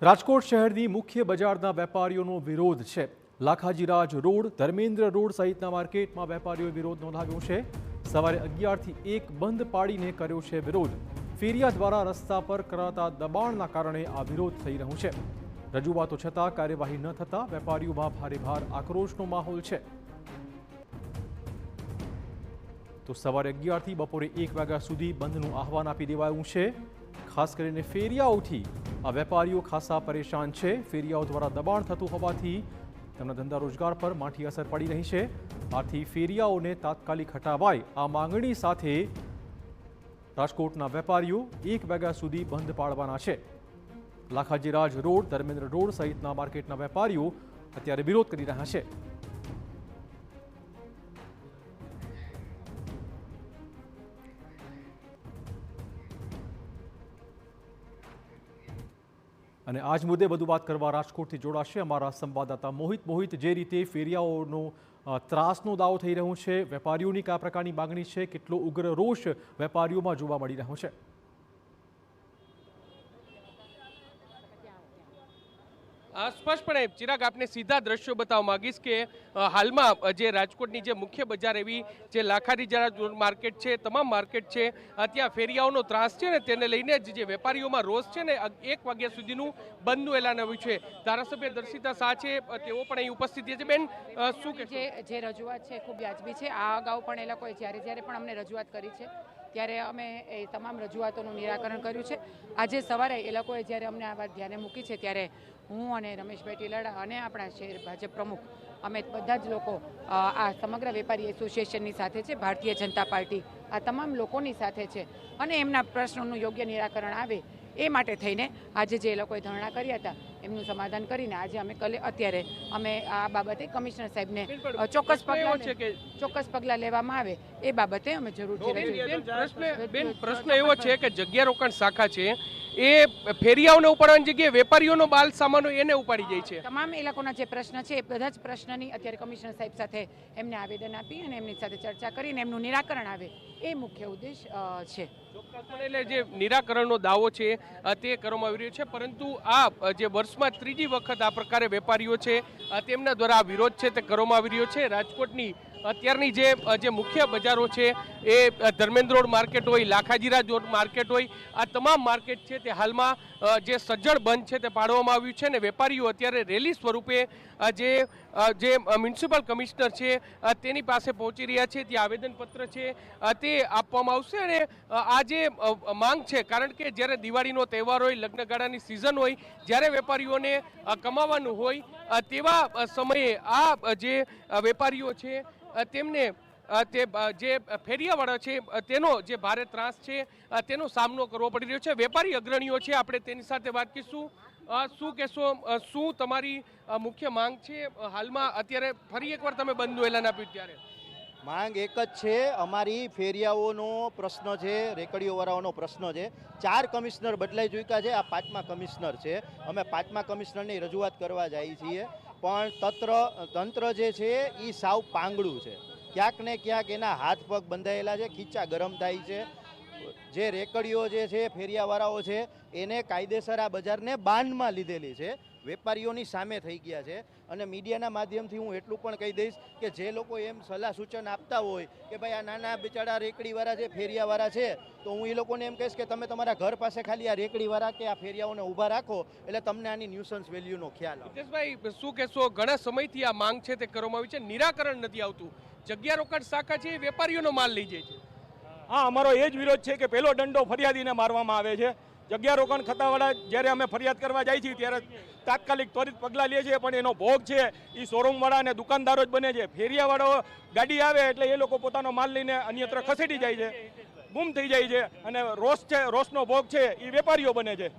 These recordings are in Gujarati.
રાજકોટ શહેરની મુખ્ય બજારના વેપારીઓનો વિરોધ છે। લાખાજીરાજ રોડ, ધર્મેન્દ્ર રોડ સહિતના માર્કેટમાં વેપારીઓએ વિરોધ નોંધાવ્યો છે। સવારે 11થી 1 બંધ પાડીને કર્યો છે વિરોધ। ફેરિયા દ્વારા રસ્તા પર કરાતા દબાણના કારણે આ વિરોધ થઈ રહ્યો છે। રજૂઆતો છતાં કાર્યવાહી ન થતા વેપારીઓમાં ભારેભાર આક્રોશનો માહોલ છે। તો સવારે 11થી બપોરે 1 વાગ્યા સુધી બંધનું આહવાન આપી દેવાયું છે। ખાસ કરીને ફેરિયાઓથી આ વેપારીઓ ખાસા પરેશાન છે। ફેરિયાઓ દ્વારા દબાણ થતું હોવાથી તેમના ધંધા રોજગાર પર માઠી અસર પડી રહી છે। આથી ફેરિયાઓને તાત્કાલિક હટાવાય આ માંગણી સાથે રાજકોટના વેપારીઓ 1 વાગ્યા સુધી બંધ પાડવાના છે। લાખાજીરાજ રોડ, ધર્મેન્દ્ર રોડ સહિતના માર્કેટના વેપારીઓ અત્યારે વિરોધ કરી રહ્યા છે। અને આજ મુદ્દે વધુ વાત કરવા રાજકોટથી જોડાશે અમારા સંવાદદાતા મોહિત। જે રીતે ફેરિયાઓનો ત્રાસનો દાવો થઈ રહ્યો છે, વેપારીઓની કયા પ્રકારની માંગણી છે, કેટલો ઉગ્ર રોષ વેપારીઓમાં જોવા મળી રહ્યો છે? સ્પષ્ટપણે ચિરાગ આપને સીધા દ્રશ્યો બતાવવા માંગીશ કે હાલમાં જે રાજકોટની જે મુખ્ય બજાર એવી જે લાખાજીરાજ માર્કેટ છે, તમામ માર્કેટ છે, ત્યાં ફેરિયાઓનો ત્રાસ છે ને તેને લઈને જે વેપારીઓમાં રોષ છે ને 1 વાગ્યા સુધીનું બંધનું એલાન આવ્યું છે। ધારાસભ્ય દર્શિતા શાહ છે, તેઓ પણ અહીં ઉપસ્થિત છે। બેન, શું કે જે રજૂઆત છે ખૂબ વ્યાજબી છે। આ અગાઉ પણ એ લોકોએ જ્યારે પણ અમને રજૂઆત કરી છે ત્યારે અમે એ તમામ રજૂઆતોનું નિરાકરણ કર્યું છે। આજે સવારે એ લોકોએ જ્યારે અમને આ વાત ધ્યાને મૂકી છે ત્યારે હું અને રમેશભાઈ ટીલડા અને આપણા શહેર ભાજપ પ્રમુખ અમે બધા જ લોકો આ સમગ્ર વેપારી એસોસિએશનની સાથે છે। ભારતીય જનતા પાર્ટી આ તમામ લોકોની સાથે છે અને એમના પ્રશ્નોનું યોગ્ય નિરાકરણ આવે એ માટે થઈને આજે જે લોકોએ ધરણા કર્યા હતા એમનું સમાધાન કરીને આજે અત્યારે અમે આ બાબતે કમિશનર સાહેબને ચોક્કસ પગલાં લેવામાં આવે એ બાબતે અમે જરૂરથી પ્રશ્ન એવો છે કે જગ્યા રોકાણ શાખા છે એ ફેરિયાઓને ઉપાડવાની જગ્યાએ વેપારીઓનો બાલ સામાનો એને ઉપાડી જાય છે। તમામ એ લોકોના જે પ્રશ્ન છે એ બધા જ પ્રશ્નની અત્યારે કમિશનર સાહેબ સાથે એમને આવેદન આપી અને એમની સાથે ચર્ચા કરીને એમનું નિરાકરણ આવે એ મુખ્ય ઉદ્દેશ છે। એટલે જે નિરાકરણનો દાવો છે તે કરવામાં આવી રહ્યો છે, પરંતુ આ જે વર્ષમાં 3જી વખત આ પ્રકારે વેપારીઓ છે તેમના દ્વારા આ વિરોધ છે તે કરવામાં આવી રહ્યો છે। રાજકોટની અત્યારની જે મુખ્ય બજારો છે એ ધર્મેન્દ્ર રોડ માર્કેટ હોય, લાખાજીરાજ રોડ માર્કેટ હોય, આ તમામ માર્કેટ છે તે હાલમાં જે સજ્જડ બંધ છે તે પાડવામાં આવ્યું છે અને વેપારીઓ અત્યારે રેલી સ્વરૂપે જે મ્યુનિસિપલ કમિશનર છે તેની પાસે પહોંચી રહ્યા છે। ત્યાં આવેદનપત્ર છે તે આપવામાં આવશે અને આ જે માંગ છે, કારણ કે જ્યારે દિવાળીનો તહેવાર હોય, લગ્નગાળાની સિઝન હોય, જ્યારે વેપારીઓને કમાવાનું હોય તેવા સમયે આ જે વેપારીઓ છે તેમને જે ફેરિયાવાળા છે તેનો જે ભારે ત્રાસ છે તેનો સામનો કરવો પડી રહ્યો છે। વેપારી અગ્રણીઓ છે, આપણે તેની સાથે વાત કરીશું। શું કહેશો, શું તમારી મુખ્ય માંગ છે? હાલમાં અત્યારે ફરી એકવાર તમે બંધનું એલાન આપ્યું ત્યારે માંગ એક જ છે, અમારી ફેરિયાઓનો પ્રશ્ન છે, રેકડીઓવાળાઓનો પ્રશ્ન છે। 4 કમિશનર બદલાઈ ચૂક્યા છે, આ 5મા કમિશનર છે। અમે 5મા કમિશનરની રજૂઆત કરવા જઈએ છીએ પણ તંત્ર જે છે એ સાવ પાંગળું છે। ક્યાંક ને ક્યાંક એના હાથ પગ બંધાયેલા છે, ખીચા ગરમ થાય છે। જે રેકડીઓ જે છે, ફેરિયાવાળાઓ છે, એને કાયદેસર આ બજારને બાંધમાં લીધેલી છે, વેપારીઓની સામે થઈ ગયા છે। અને મીડિયાના માધ્યમથી હું એટલું પણ કહી દઈશ કે જે લોકો એમ સલાહ સૂચન આપતા હોય કે ભાઈ આ નાના બિચારા રેકડીવાળા છે, ફેરિયાવાળા છે, તો હું એ લોકોને એમ કહીશ કે તમે તમારા ઘર પાસે ખાલી આ રેકડીવાળા કે આ ફેરિયાઓને ઊભા રાખો એટલે તમને આની ન્યુસન્સ વેલ્યુનો ખ્યાલ આવે। હિતેશભાઈ, શું કહેશો? ઘણા સમયથી આ માંગ છે તે કરવામાં આવી છે, નિરાકરણ નથી આવતું। જગ્યા રોકાણ શાખા છે એ વેપારીઓનો માલ લઈ જાય છે। હા, અમારો એ જ વિરોધ છે કે પહેલો દંડો ફરિયાદીને મારવામાં આવે છે। જગ્યા રોકાણ ખાતાવાળા જ્યારે અમે ફરિયાદ કરવા જાય છીએ ત્યારે તાત્કાલિક ત્વરિત પગલાં લે છે, પણ એનો ભોગ છે એ શોરૂમવાળા અને દુકાનદારો જ બને છે। ફેરિયાવાળાઓ ગાડી આવે એટલે એ લોકો પોતાનો માલ લઈને અન્યત્ર ખસેડી જાય છે, ગુમ થઈ જાય છે અને રોષનો ભોગ છે એ વેપારીઓ બને છે।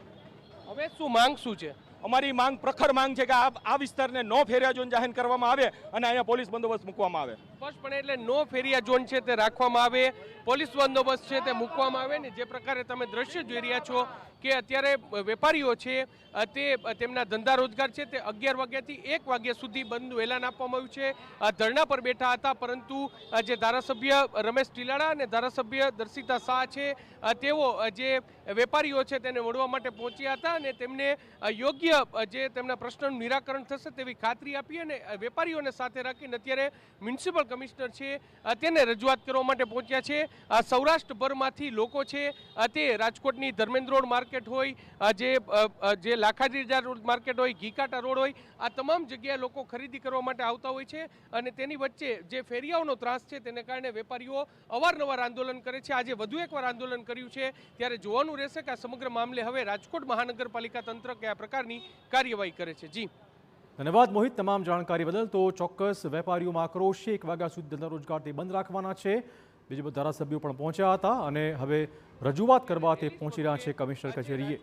હવે શું માંગ શું છે? અમારી માંગ પ્રખર માંગ છે કે આ વિસ્તારને નો ફેરિયા ઝોન જાહેર કરવામાં આવે અને અહીંયા પોલીસ બંદોબસ્ત મૂકવામાં આવે. સ્પષ્ટપણે એટલે નો ફેરિયા ઝોન છે તે રાખવામાં આવે, પોલીસ બંદોબસ્ત છે તે મૂકવામાં આવે ને જે પ્રકારે તમે દ્રશ્ય જોઈ રહ્યા છો કે અત્યારે વેપારીઓ છે તે તેમના ધંધા રોજગાર છે તે 11 વાગ્યાથી 1 વાગ્યા સુધી બંધનું એલાન આપવામાં આવ્યું છે. ધરણા પર બેઠા હતા, પરંતુ જે ધારાસભ્ય રમેશ ટીલાળા અને ધારાસભ્ય દર્શિતા શાહ છે તેઓ જે વેપારીઓ છે તેને મળવા માટે પહોંચ્યા હતા અને તેમને યોગ્ય જે તેમના પ્રશ્નનું નિરાકરણ થશે તેવી ખાતરી આપી અને વેપારીઓને સાથે રાખીને અત્યારે મ્યુનિસિપલ કમિશનર છે તેને રજૂઆત કરવા માટે પહોંચ્યા છે. સૌરાષ્ટ્રભરમાંથી લોકો છે તે રાજકોટની ધર્મેન્દ્ર રોડ માર્કેટ હોય, જે લાખાજીજા રોડ માર્કેટ હોય, ઘીકાટા રોડ હોય, આ તમામ જગ્યાએ લોકો ખરીદી કરવા માટે આવતા હોય છે અને તેની વચ્ચે જે ફેરિયાઓનો ત્રાસ છે તેને કારણે વેપારીઓ અવારનવાર આંદોલન કરે છે. આજે વધુ એકવાર આંદોલન કર્યું છે, ત્યારે જોવાનું રહેશે કે આ સમગ્ર મામલે હવે રાજકોટ મહાનગરપાલિકા તંત્ર કયા પ્રકારની કાર્યવાહી કરે છે. જી ધન્યવાદ મોહિત, તમામ જાણકારી બદલ. તો ચોક્કસ વેપારીઓમાં આક્રોશ છે, 1 વાગ્યા સુધી ધંધા રોજગાર તે બંધ રાખવાના છે. બીજા બધા ધારાસભ્યો પણ પહોંચ્યા હતા અને હવે રજૂઆત કરવા તે પહોંચી રહ્યા છે કમિશનર કચેરીએ.